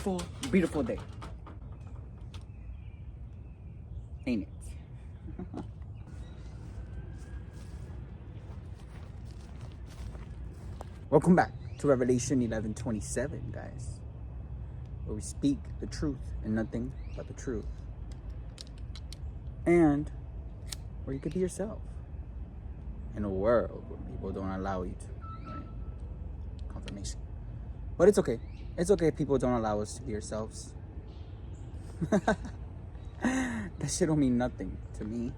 beautiful, beautiful day. Ain't it? Welcome back to Revelation 11:27, guys, where we speak the truth and nothing but the truth, and where you could be yourself in a world where people don't allow you to, right? Confirmation. But it's okay. It's okay if people don't allow us to be ourselves. That shit don't mean nothing to me,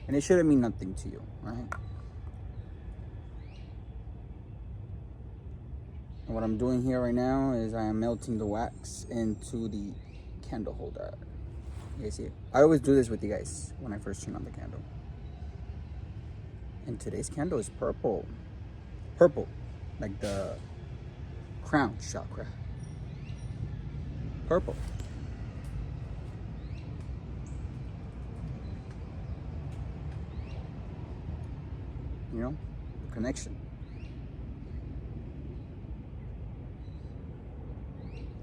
and it shouldn't mean nothing to you, right? And what I'm doing here right now is I am melting the wax into the candle holder. You guys see it? I always do this with you guys when I first turn on the candle. And today's candle is purple. Purple, like the crown chakra. Purple. You know, the connection.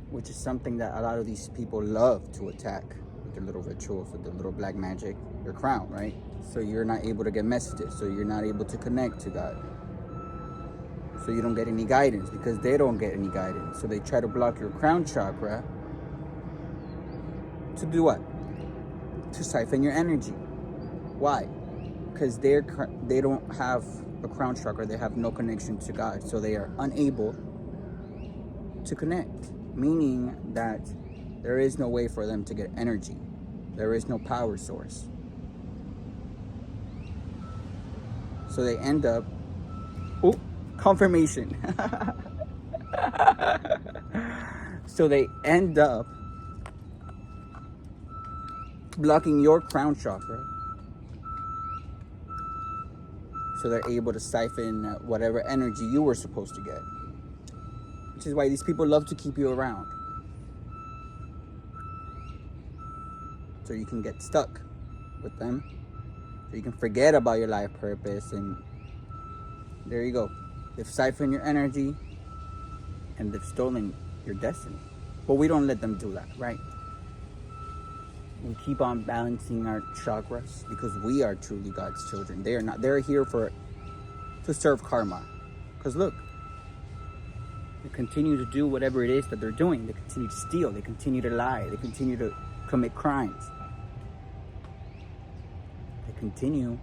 Which is something that a lot of these people love to attack with their little rituals, with their little black magic, your crown, right? So you're not able to get messages, so you're not able to connect to God. So you don't get any guidance because they don't get any guidance. So they try to block your crown chakra to do what? To siphon your energy. Why? Because they don't have a crown chakra, they have no connection to God. So they are unable to connect. Meaning that there is no way for them to get energy. There is no power source. So they end up, confirmation. So they end up blocking your crown chakra. So they're able to siphon whatever energy you were supposed to get. Which is why these people love to keep you around. So you can get stuck with them. So you can forget about your life purpose. And there you go. They've siphoned your energy. And they've stolen your destiny. But we don't let them do that, right? We keep on balancing our chakras. Because we are truly God's children. They are not. They're here to serve karma. Because look. They continue to do whatever it is that they're doing. They continue to steal. They continue to lie. They continue to commit crimes. They continue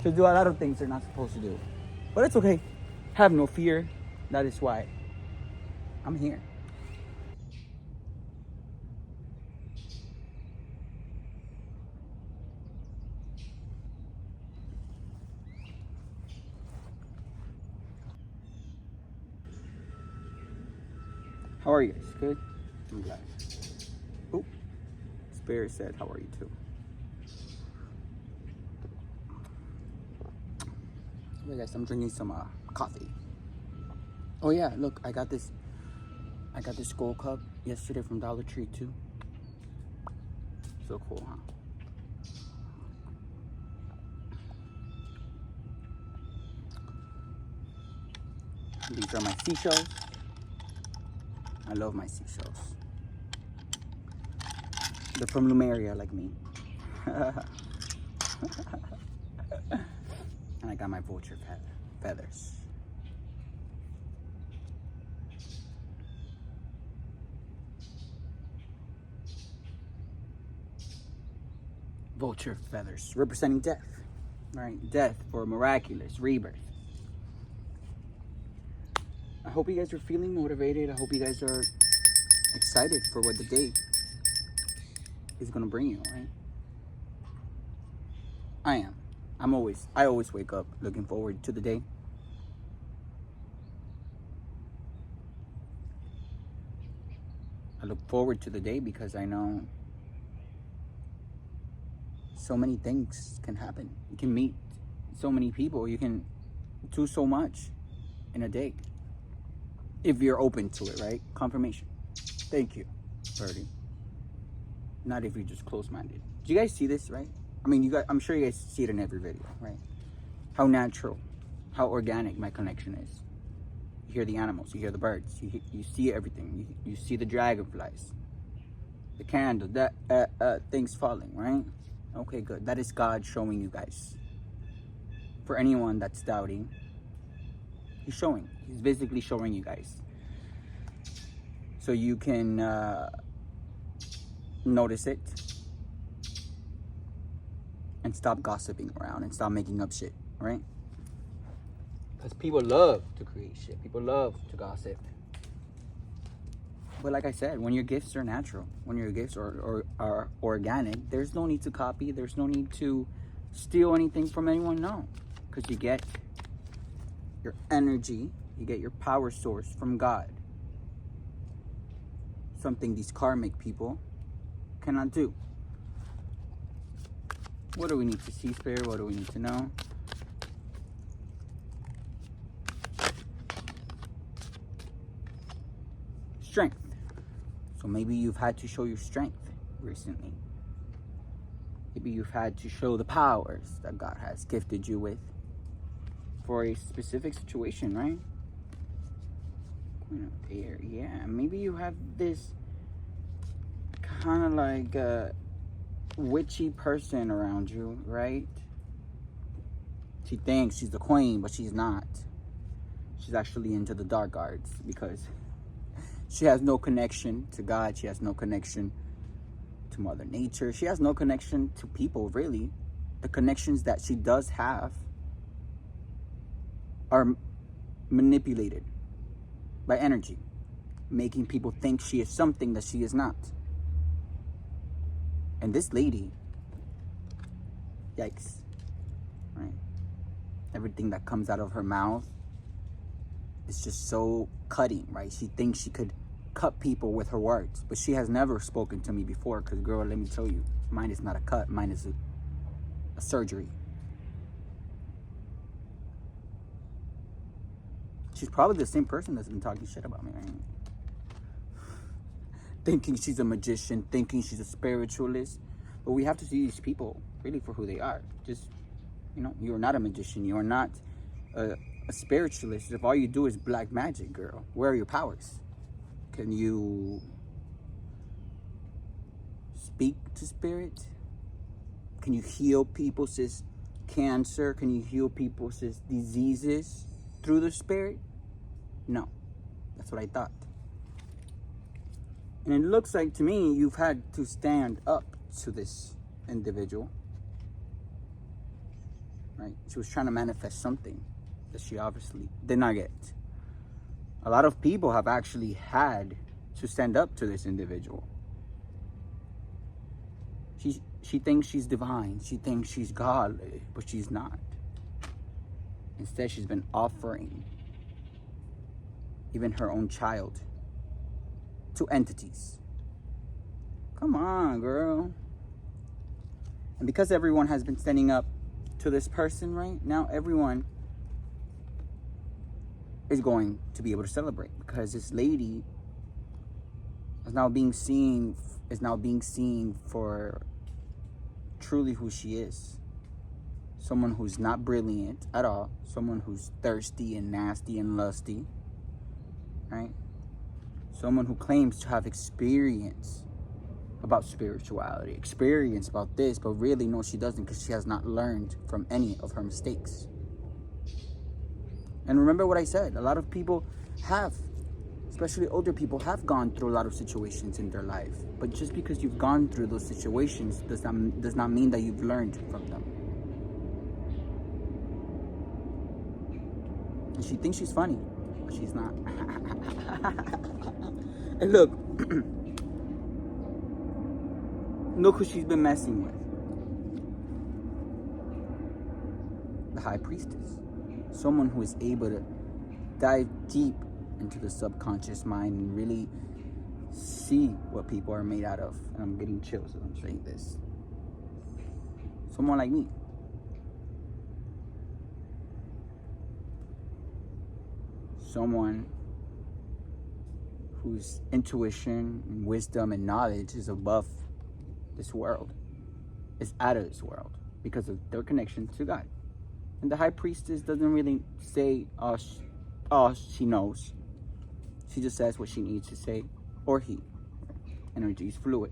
to do a lot of things they're not supposed to do. But it's okay. Have no fear. That is why I'm here. How are you guys? Good? I'm glad. Oh, Spirit said, how are you too? Hey guys, I'm drinking some coffee. Oh yeah, look, I got this gold cup yesterday from Dollar Tree too. So cool, huh? These are my seashells. I love my seashells. They're from Lumeria, like me. And I got my vulture feathers. Vulture feathers, representing death, right? Death for miraculous rebirth. I hope you guys are feeling motivated. I hope you guys are excited for what the day is gonna bring you, right? I am. I always wake up looking forward to the day. I look forward to the day because I know so many things can happen. You can meet so many people. You can do so much in a day. If you're open to it, right? Confirmation. Thank you, Birdie. Not if you're just close-minded. Do you guys see this, right? I mean, I'm sure you guys see it in every video, right? How natural, how organic my connection is. You hear the animals, you hear the birds, you see everything. You see the dragonflies, the candle, that things falling, right? Okay, good. That is God showing you guys. For anyone that's doubting, he's showing. He's basically showing you guys. So you can notice it and stop gossiping around and stop making up shit, right? Because people love to create shit. People love to gossip. But like I said, when your gifts are natural, when your gifts are organic, there's no need to copy. There's no need to steal anything from anyone, no. Because you get your energy, you get your power source from God. Something these karmic people cannot do. What do we need to see, Spirit? What do we need to know? Strength. So maybe you've had to show your strength recently. Maybe you've had to show the powers that God has gifted you with for a specific situation, right? Queen of Air, yeah. Maybe you have this kind of like witchy person around you, right? She thinks she's the queen, but she's not. She's actually into the dark arts because she has no connection to God. She has no connection to Mother Nature. She has no connection to people, really. The connections that she does have are manipulated by energy, making people think she is something that she is not. And this lady, yikes, right? Everything that comes out of her mouth is just so cutting, right? She thinks she could cut people with her words, but she has never spoken to me before because, girl, let me tell you, mine is not a cut, mine is a surgery. She's probably the same person that's been talking shit about me, right? Thinking she's a magician, thinking she's a spiritualist. But we have to see these people really for who they are. Just, you know, you're not a magician. You're not a spiritualist. If all you do is black magic, girl, where are your powers? Can you speak to spirit? Can you heal people's cancer? Can you heal people's diseases through the spirit? No. That's what I thought. And it looks like to me you've had to stand up to this individual. Right? She was trying to manifest something that she obviously did not get. A lot of people have actually had to stand up to this individual. She thinks she's divine. She thinks she's godly, but she's not. Instead, she's been offering even her own child to entities. Come on, girl. And because everyone has been standing up to this person, right? Now everyone is going to be able to celebrate because this lady is now being seen for truly who she is. Someone who's not brilliant at all. Someone who's thirsty and nasty and lusty. Right? Someone who claims to have experience about spirituality, experience about this, but really, no, she doesn't because she has not learned from any of her mistakes. And remember what I said, a lot of people have, especially older people, have gone through a lot of situations in their life. But just because you've gone through those situations does not mean that you've learned from them. And she thinks she's funny, but she's not. And look, look who she's been messing with. The High Priestess. Someone who is able to dive deep into the subconscious mind and really see what people are made out of. And I'm getting chills as I'm saying this. Someone like me. Someone whose intuition and wisdom and knowledge is above this world, is out of this world because of their connection to God. And the High Priestess doesn't really say, oh, all she knows. She just says what she needs to say, or he. Energy is fluid.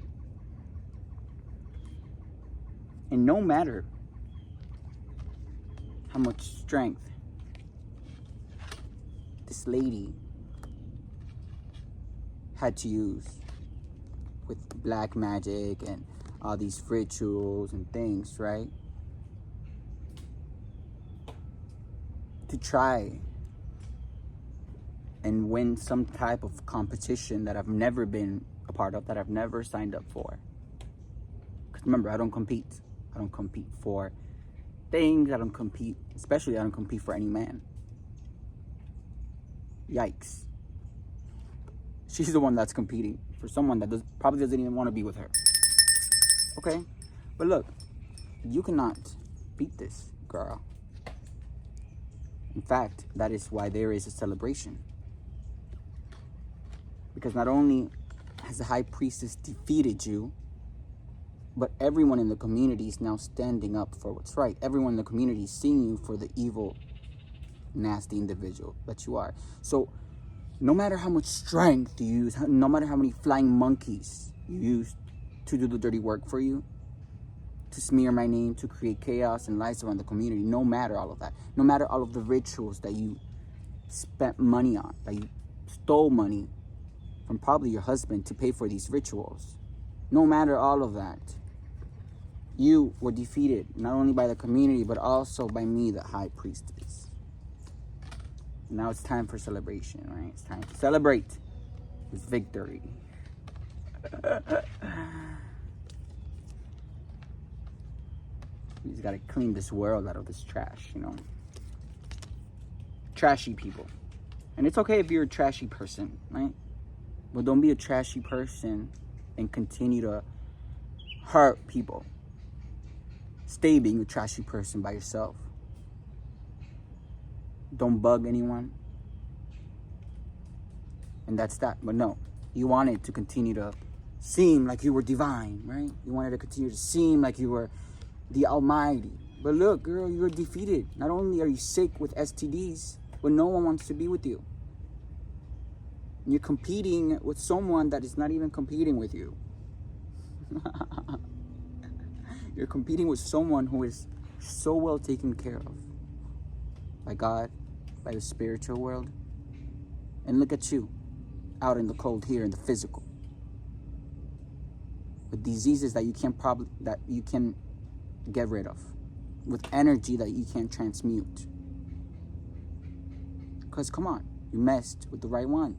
And no matter how much strength this lady had to use with black magic and all these rituals and things, right? To try and win some type of competition that I've never been a part of, that I've never signed up for. Because remember, I don't compete. I don't compete for things. I don't compete, especially I don't compete for any man. Yikes. She's the one that's competing for someone that probably doesn't even want to be with her. Okay? But look, you cannot beat this girl. In fact, that is why there is a celebration. Because not only has the high priestess defeated you, but everyone in the community is now standing up for what's right. Everyone in the community is seeing you for the evil, nasty individual that you are. So no matter how much strength you use, no matter how many flying monkeys you use to do the dirty work for you, to smear my name, to create chaos and lies around the community, no matter all of that, no matter all of the rituals that you spent money on, that you stole money from probably your husband to pay for these rituals, no matter all of that, you were defeated not only by the community, but also by me, the high priestess. Now it's time for celebration, right? It's time to celebrate this victory. We just gotta clean this world out of this trash, you know? Trashy people. And it's okay if you're a trashy person, right? But don't be a trashy person and continue to hurt people. Stay being a trashy person by yourself. Don't bug anyone. And that's that. But no, you wanted to continue to seem like you were divine, right? You wanted to continue to seem like you were the Almighty. But look, girl, you're defeated. Not only are you sick with STDs, but no one wants to be with you. You're competing with someone that is not even competing with you. You're competing with someone who is so well taken care of by God, by the spiritual world. And look at you, out in the cold here in the physical, with diseases that you can get rid of, with energy that you can't transmute. Because come on, you messed with the right one.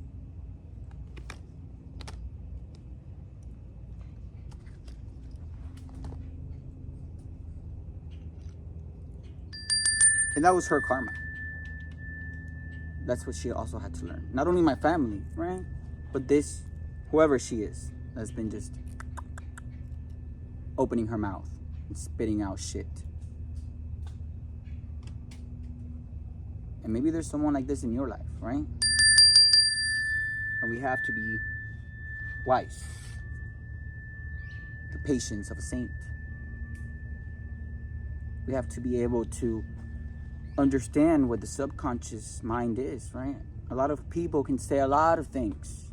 And that was her karma. That's what she also had to learn. Not only my family, right? But this, whoever she is, has been just opening her mouth and spitting out shit. And maybe there's someone like this in your life, right? And we have to be wise. The patience of a saint. We have to be able to understand what the subconscious mind is, right? A lot of people can say a lot of things,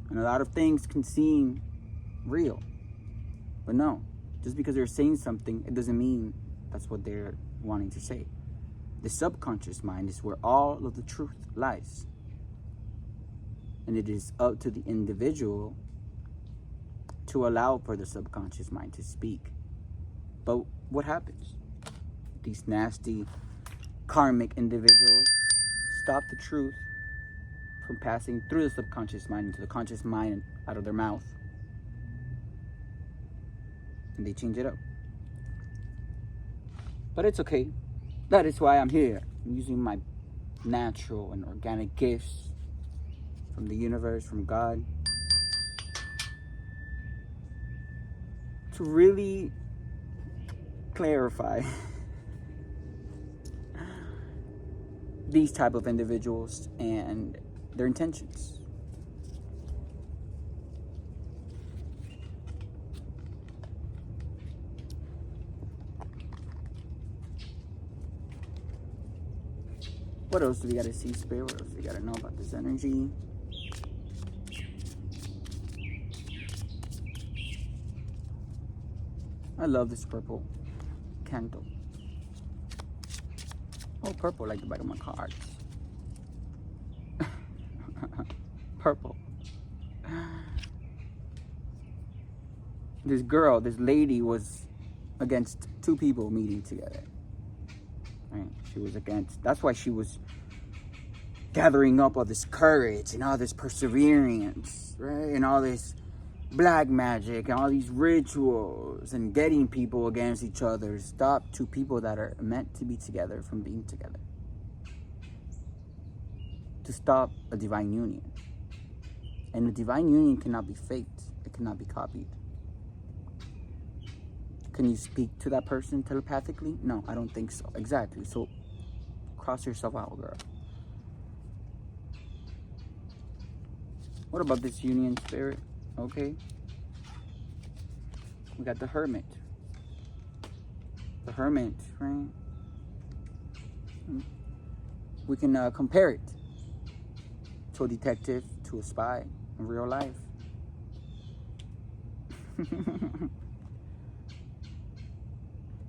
and a lot of things can seem real. But no, just because they're saying something, it doesn't mean that's what they're wanting to say. The subconscious mind is where all of the truth lies. And it is up to the individual to allow for the subconscious mind to speak. But what happens? These nasty karmic individuals stop the truth from passing through the subconscious mind into the conscious mind and out of their mouth. And they change it up. But it's okay. That is why I'm here. I'm using my natural and organic gifts from the universe, from God, to really clarify these type of individuals and their intentions. What else do we gotta see, Spirit? What else do we gotta know about this energy? I love this purple candle. Oh, purple, like the back of my cards. Purple. This lady was against two people meeting together. Right? She was against, that's why she was gathering up all this courage and all this perseverance, right? And all this black magic and all these rituals and getting people against each other. Stop two people that are meant to be together from being together. To stop a divine union. And a divine union cannot be faked. It cannot be copied. Can you speak to that person telepathically? No, I don't think so. Exactly. So cross yourself out, girl. What about this union, Spirit? Okay. We got the Hermit. The Hermit, right? We can compare it to a detective, to a spy in real life.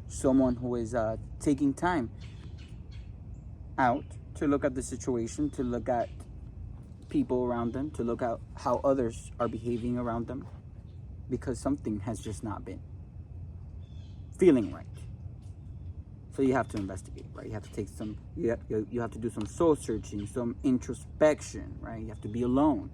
Someone who is taking time out to look at the situation, to look at people around them, to look at how others are behaving around them, because something has just not been feeling right. So you have to investigate, right? You have to take some, you have to do some soul searching, some introspection, right? You have to be alone.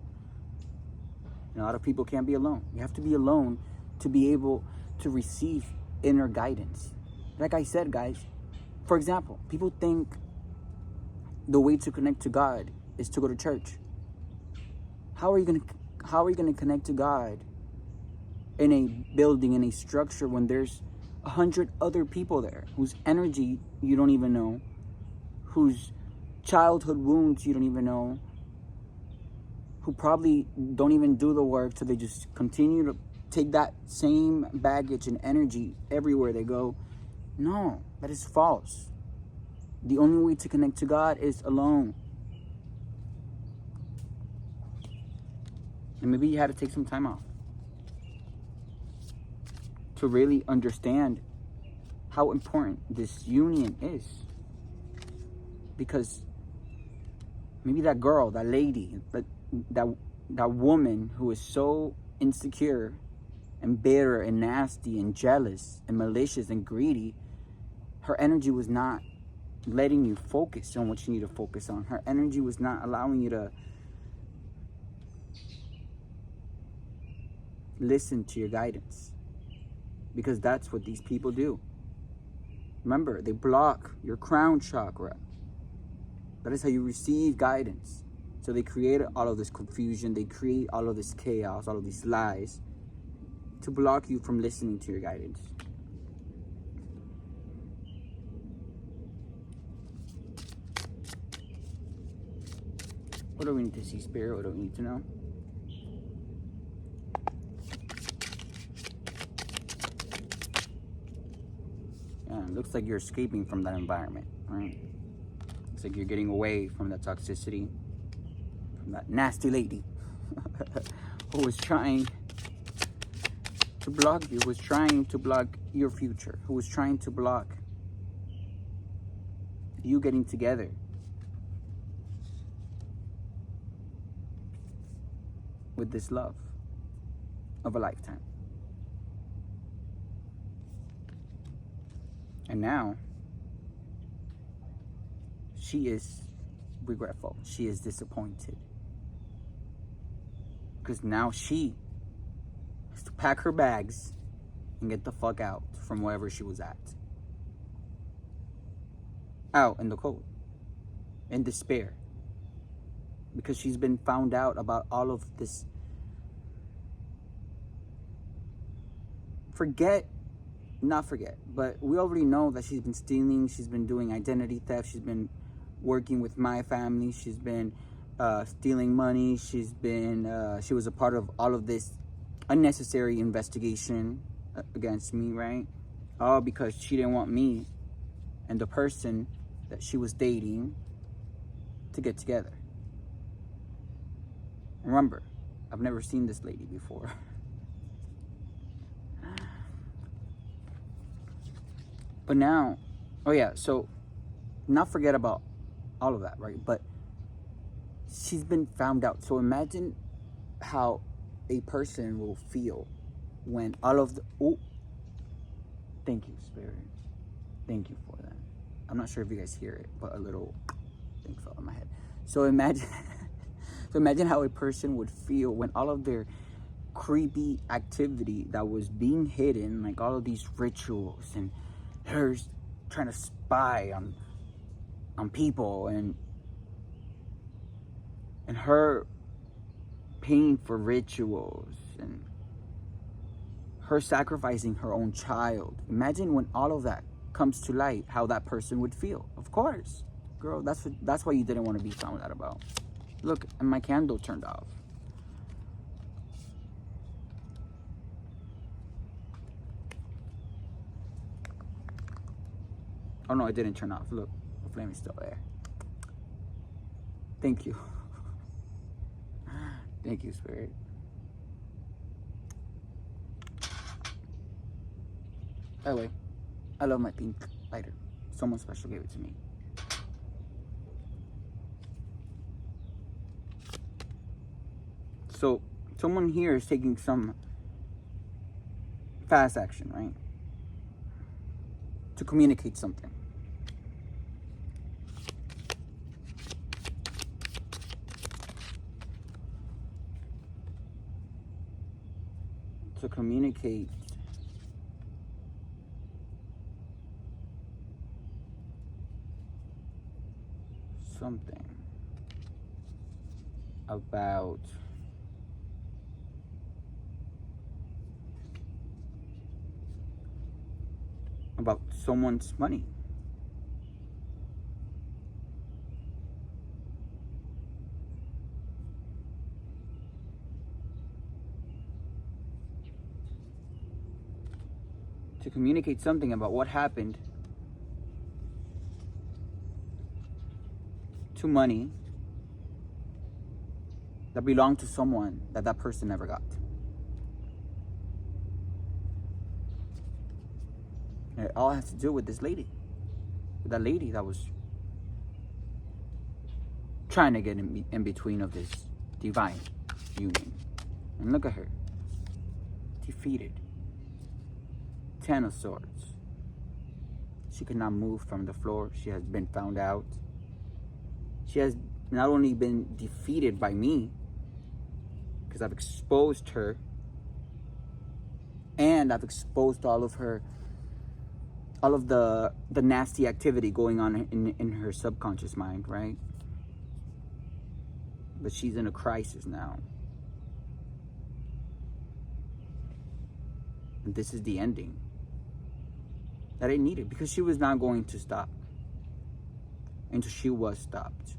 A lot of people can't be alone. You have to be alone to be able to receive inner guidance. Like I said, guys, for example, people think the way to connect to God is to go to church. How are you gonna connect to God in a building, in a structure, when there's 100 other people there whose energy you don't even know, whose childhood wounds you don't even know, who probably don't even do the work, so they just continue to take that same baggage and energy everywhere they go? No, that is false. The only way to connect to God is alone. And maybe you had to take some time off to really understand how important this union is. Because maybe that girl, that lady, that woman who is so insecure and bitter and nasty and jealous and malicious and greedy, her energy was not letting you focus on what you need to focus on. Her energy was not allowing you to listen to your guidance, because that's what these people do. Remember, they block your crown chakra. That is how you receive guidance. So they create all of this confusion, they create all of this chaos, all of these lies, to block you from listening to your guidance. What do we need to see, Spirit? What do we need to know? Yeah, it looks like you're escaping from that environment, right? Looks like you're getting away from that toxicity, from that nasty lady who was trying to block you, who was trying to block your future, who was trying to block you getting together. With this love of a lifetime. And now, she is regretful. She is disappointed. Because now she has to pack her bags and get the fuck out from wherever she was at. Out in the cold. In despair. Because she's been found out about all of this. Not forget, but we already know that she's been stealing, she's been doing identity theft, she's been working with my family, she's been stealing money, she was a part of all of this unnecessary investigation against me, right? All because she didn't want me and the person that she was dating to get together. Remember, I've never seen this lady before. But now, oh yeah, so not forget about all of that, right? But she's been found out. So imagine how a person will feel when all of the, oh, thank you, Spirit. Thank you for that. I'm not sure if you guys hear it, but a little thing fell on my head. So imagine, so imagine how a person would feel when all of their creepy activity that was being hidden, like all of these rituals and her trying to spy on people and her paying for rituals and her sacrificing her own child. Imagine when all of that comes to light, how that person would feel. Of course, girl, that's why you didn't want to be found out about. Look, and my candle turned off. Oh no, it didn't turn off. Look, the flame is still there. Thank you. Thank you, Spirit. By the way, I love my pink lighter. Someone special gave it to me. So, someone here is taking some fast action, right? To communicate something. To communicate something about someone's money. To communicate something about what happened to money that belonged to someone that person never got. And it all has to do with this lady. With that lady that was trying to get in between of this divine union. And look at her. Defeated. 10 of Swords. She could not move from the floor. She has been found out. She has not only been defeated by me, because I've exposed her, and I've exposed all of the nasty activity going on in her subconscious mind, right? But she's in a crisis now. And this is the ending that I needed, because she was not going to stop until she was stopped.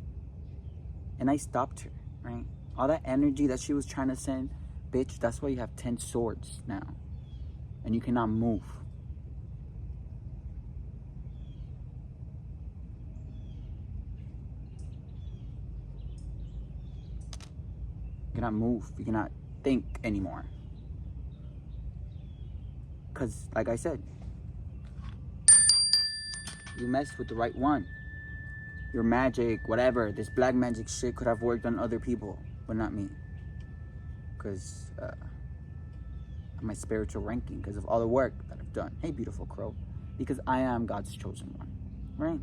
And I stopped her, right? All that energy that she was trying to send, bitch, that's why you have 10 swords now. And you cannot move. You cannot move. You cannot think anymore. Because, like I said, you messed with the right one. Your magic, whatever, this black magic shit could have worked on other people, but not me. Because my spiritual ranking, because of all the work that I've done. Hey, beautiful crow. Because I am God's chosen one, right?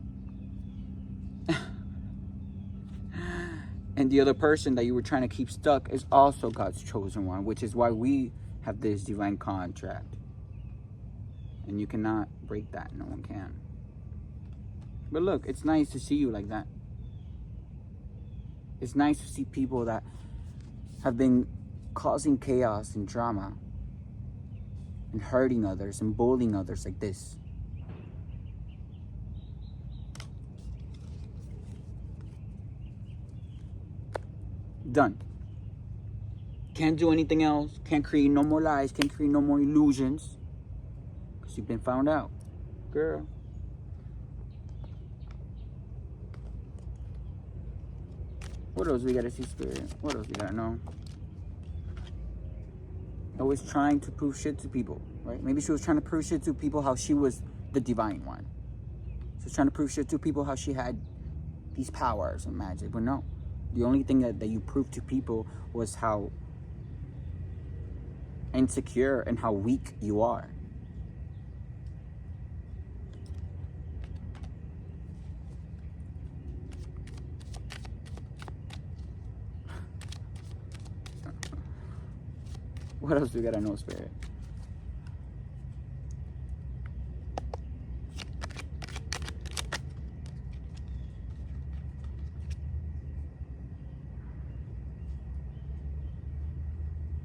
And the other person that you were trying to keep stuck is also God's chosen one, which is why we have this divine contract. And you cannot break that. No one can. But look, it's nice to see you like that. It's nice to see people that have been causing chaos and drama and hurting others and bullying others like this. Done. Can't do anything else. Can't create no more lies. Can't create no more illusions. Because you've been found out. Girl. What else we gotta see, Spirit? What else we gotta know? Always trying to prove shit to people, right? Maybe she was trying to prove shit to people how she was the divine one. She was trying to prove shit to people how she had these powers and magic. But no, the only thing that you proved to people was how insecure and how weak you are. What else do we gotta know, Spirit?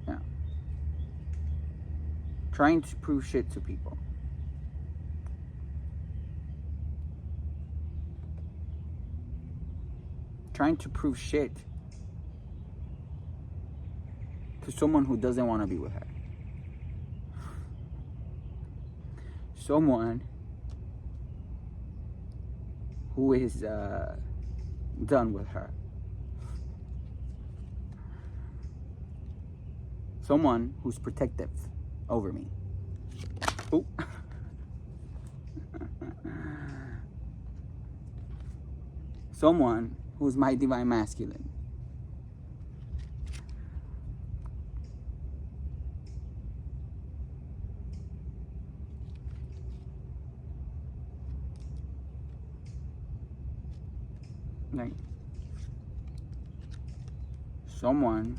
Yeah. Trying to prove shit to people. Trying to prove shit to someone who doesn't want to be with her. Someone who is done with her. Someone who's protective over me. Ooh. Someone who's my divine masculine. Like, someone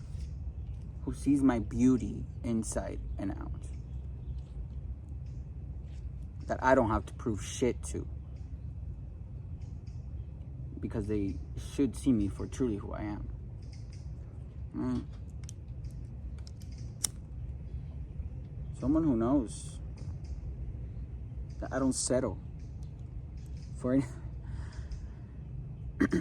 who sees my beauty inside and out. That I don't have to prove shit to. Because they should see me for truly who I am. Someone who knows that I don't settle for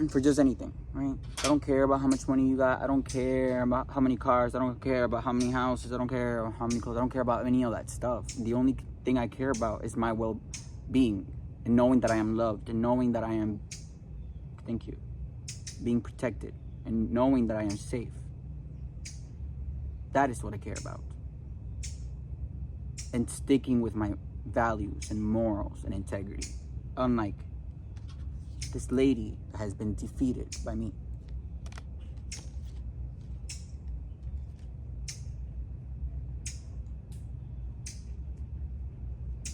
for just anything, right? I don't care about how much money you got. I don't care about how many cars. I don't care about how many houses. I don't care about how many clothes. I don't care about any of that stuff. The only thing I care about is my well-being and knowing that I am loved and knowing that I am, thank you, being protected and knowing that I am safe. That is what I care about. And sticking with my values and morals and integrity. Unlike this lady has been defeated by me.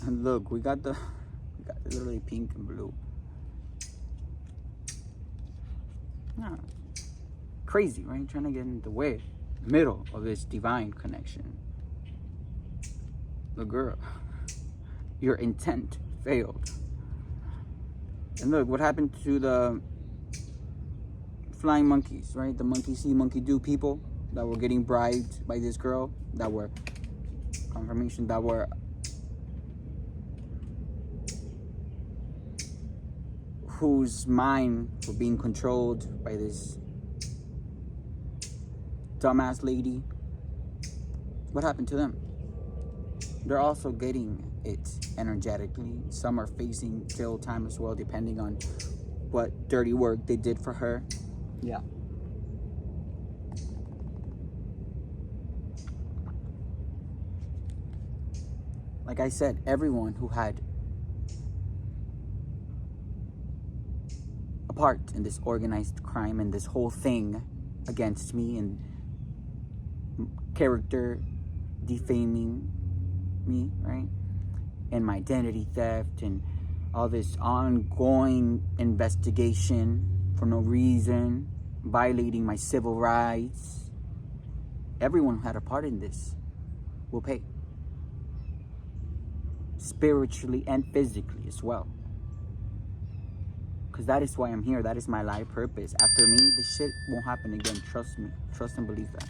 And look, we got literally pink and blue. Yeah. Crazy, right? Trying to get in the way, middle of this divine connection. The girl, your intent failed. And look, what happened to the flying monkeys, right? The monkey see, monkey do people that were getting bribed by this girl, that were confirmation, that were whose mind were being controlled by this dumbass lady. What happened to them? They're also getting it energetically. Some are facing jail time as well, depending on what dirty work they did for her. Yeah. Like I said, everyone who had a part in this organized crime and this whole thing against me and character defaming me, right? And my identity theft and all this ongoing investigation for no reason, violating my civil rights. Everyone who had a part in this will pay. Spiritually and physically as well. Because that is why I'm here. That is my life purpose. After me, this shit won't happen again. Trust me. Trust and believe that.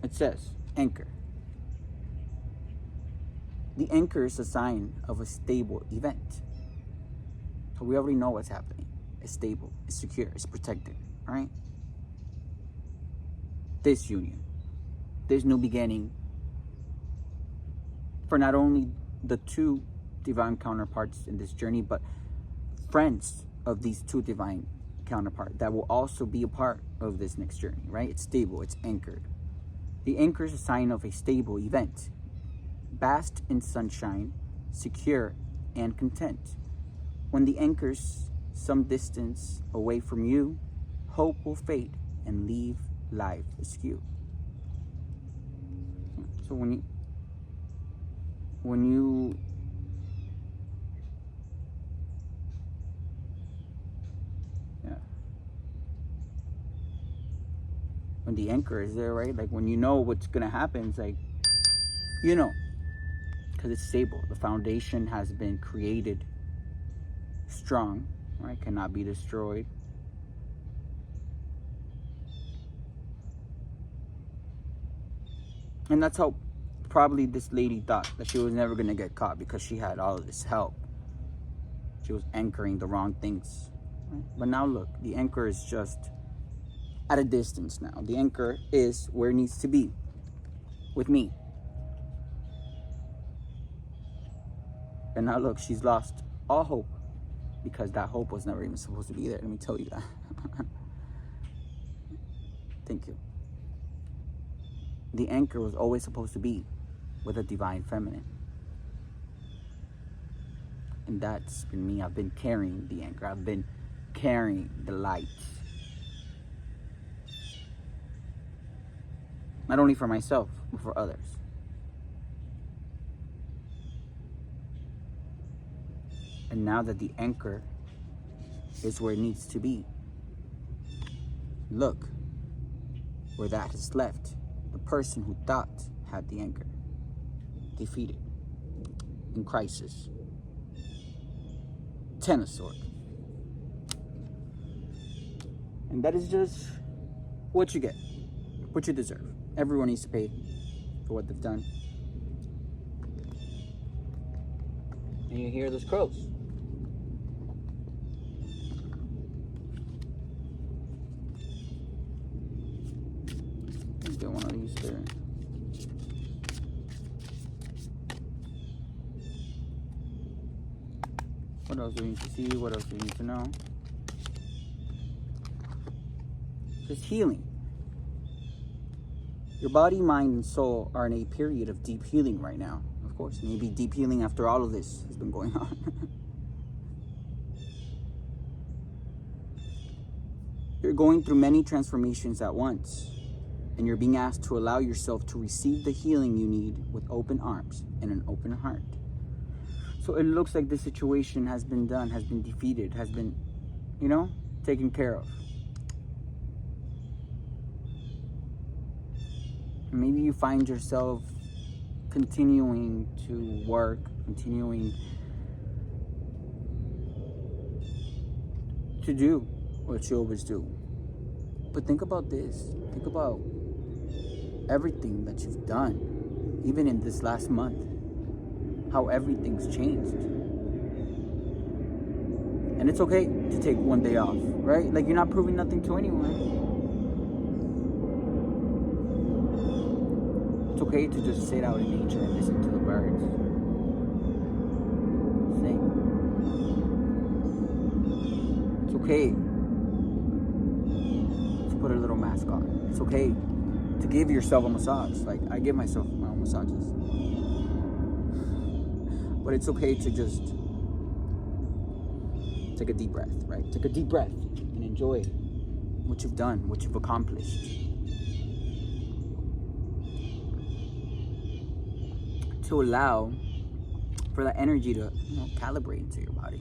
It says, anchor. The anchor is a sign of a stable event. So we already know what's happening. It's stable, it's secure, it's protected, right? This union, this new beginning, for not only the two divine counterparts in this journey, but friends of these two divine counterparts that will also be a part of this next journey, right? It's stable, it's anchored. The anchor is a sign of a stable event, basked in sunshine, secure and content. When the anchor's some distance away from you, hope will fade and leave life askew. So when you yeah, when the anchor is there, right? Like when you know what's gonna happen, it's like, you know, because it's stable. The foundation has been created strong, right? Cannot be destroyed. And that's how probably this lady thought that she was never going to get caught, because she had all of this help. She was anchoring the wrong things. Right? But now look, the anchor is just at a distance now. The anchor is where it needs to be, with me. And now look, she's lost all hope, because that hope was never even supposed to be there. Let me tell you that. Thank you. The anchor was always supposed to be with a divine feminine. And that's been me. I've been carrying the anchor. I've been carrying the light. Not only for myself, but for others. And now that the anchor is where it needs to be, look where that is left. The person who thought had the anchor, defeated, in crisis. 10 of Swords. And that is just what you get, what you deserve. Everyone needs to pay for what they've done. And you hear those crows. Get one of these there. What else do we need to see? What else do we need to know? Just healing. Your body, mind, and soul are in a period of deep healing right now. Of course, maybe deep healing after all of this has been going on. You're going through many transformations at once, and you're being asked to allow yourself to receive the healing you need with open arms and an open heart. So it looks like this situation has been done, has been defeated, has been, taken care of. And maybe you find yourself continuing to work, continuing to do what you always do. But think about this. Think about everything that you've done, even in this last month, how everything's changed. And it's okay to take one day off, right? Like, you're not proving nothing to anyone. It's okay to just sit out in nature and listen to the birds sing. It's okay to put a little mask on. It's okay to give yourself a massage. Like, I give myself my own massages. But it's okay to just take a deep breath, right? Take a deep breath and enjoy what you've done, what you've accomplished. To allow for that energy to, calibrate into your body.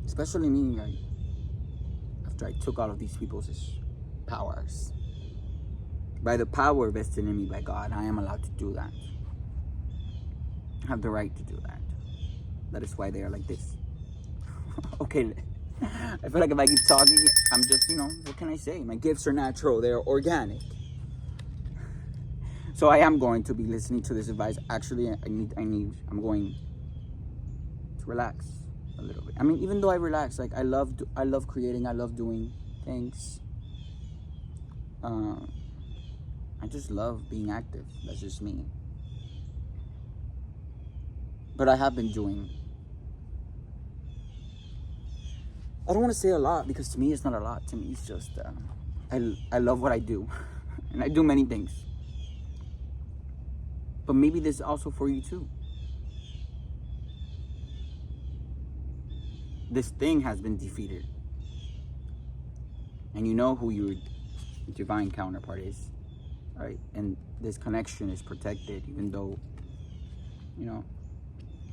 Especially me, right? After I took all of these people's powers. By the power vested in me by God, I am allowed to do that. I have the right to do that. That is why they are like this. Okay, I feel like if I keep talking, I'm just, what can I say? My gifts are natural, they're organic. So I am going to be listening to this advice. Actually, I'm going to relax a little bit. I mean, even though I relax, like I love creating, I love doing things. I just love being active. That's just me. But I have been doing, I don't want to say a lot, because to me it's not a lot. To me it's just, I love what I do. And I do many things. But maybe this is also for you too. This thing has been defeated. And you know who your divine counterpart is, right? And this connection is protected, even though, you know,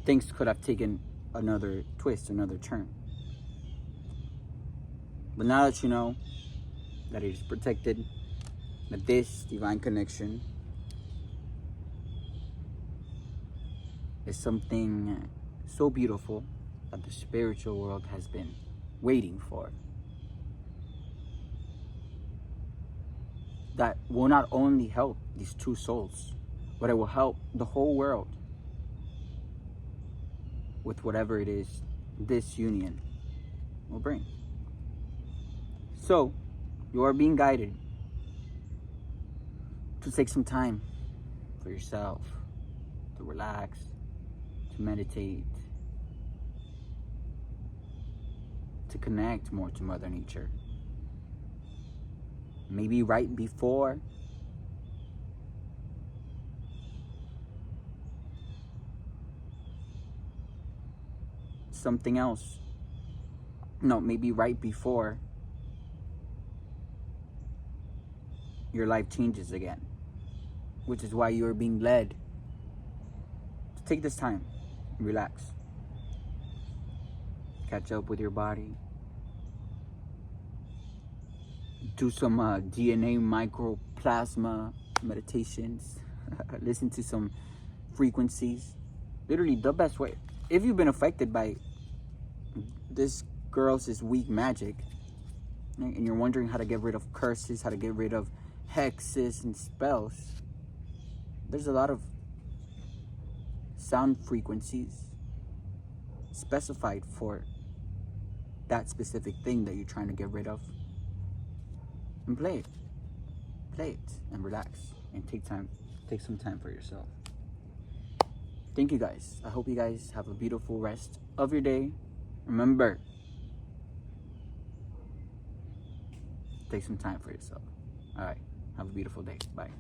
things could have taken another twist, another turn. But now that you know that it is protected, that this divine connection is something so beautiful that the spiritual world has been waiting for, that will not only help these two souls, but it will help the whole world with whatever it is this union will bring. So, you are being guided to take some time for yourself, to relax, to meditate, to connect more to Mother Nature. Maybe right before something else. No, maybe right before your life changes again, which is why you're being led to take this time, relax, catch up with your body, do some DNA microplasma meditations, listen to some frequencies. Literally the best way. If you've been affected by this girl's weak magic, right, and you're wondering how to get rid of curses, how to get rid of hexes and spells, there's a lot of sound frequencies specified for that specific thing that you're trying to get rid of. And play it and relax and take some time for yourself. Thank you guys. I hope you guys have a beautiful rest of your day. Remember, take some time for yourself. All right, have a beautiful day. Bye.